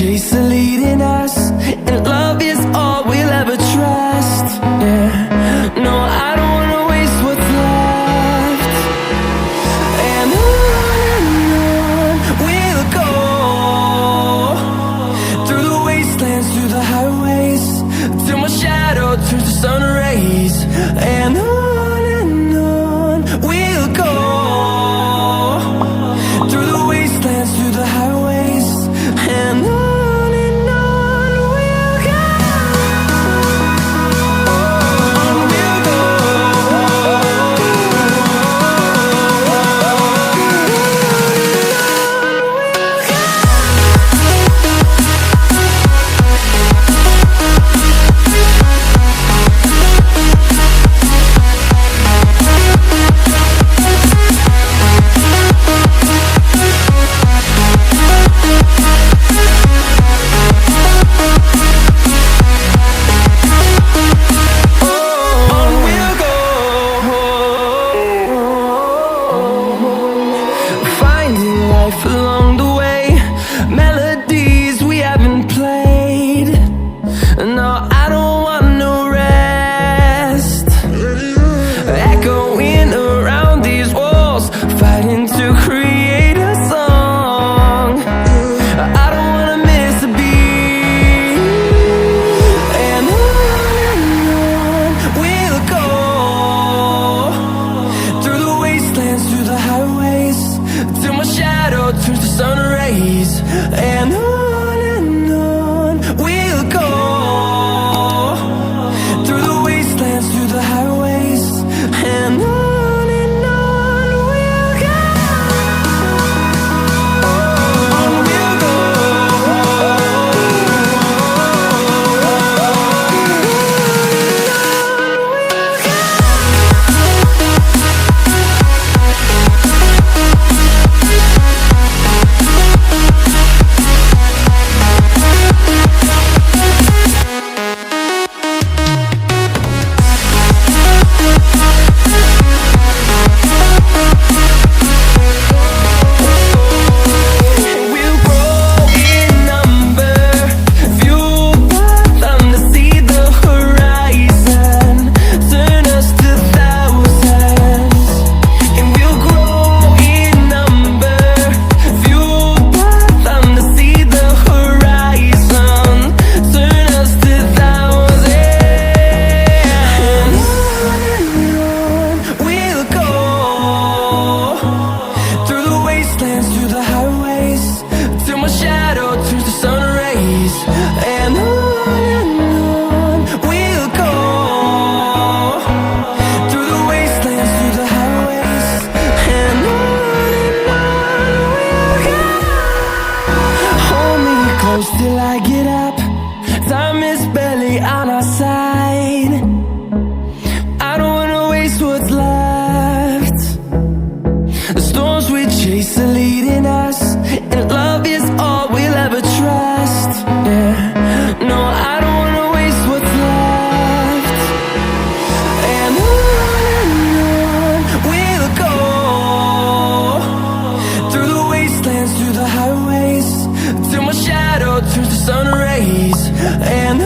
chase are leading us, and love is all we'll ever trust. Yeah, no, I don't wanna waste what's left. And on we'll go, through the wastelands, through the highways, till my shadow turns to sun rays. And on we'll go, through the wastelands, through the highways, and on we'll go. On we'll go. Finding life along the way, melodies we haven't played. No, I don't want no rest. Echoing around these walls, fighting to create a song. I don't wanna miss a beat. And on we'll go, through the wastelands, through the highways, till my shadow turns to sun rays. And on we'll go, through the wastelands, through the highways, and on we'll go. On we'll go. We'll grow in number, fueled by them to see the horizon, turn us to thousands. And we'll grow in number, fueled by them to see the horizon, turn us to thousands. And on we'll go, through the wastelands, through the highways, till my shadow turns to sun rays. And on we'll go, through the wastelands, through the highways, and on we'll go. Hold me close till I get up, time is barely on our side. I don't wanna waste what's left. The storms we chase are leading us, and love is all we'll ever trust. Yeah, no, I don't wanna waste what's left. And on we'll go, through the wastelands, through the highways, till my shadow turns to sun rays. And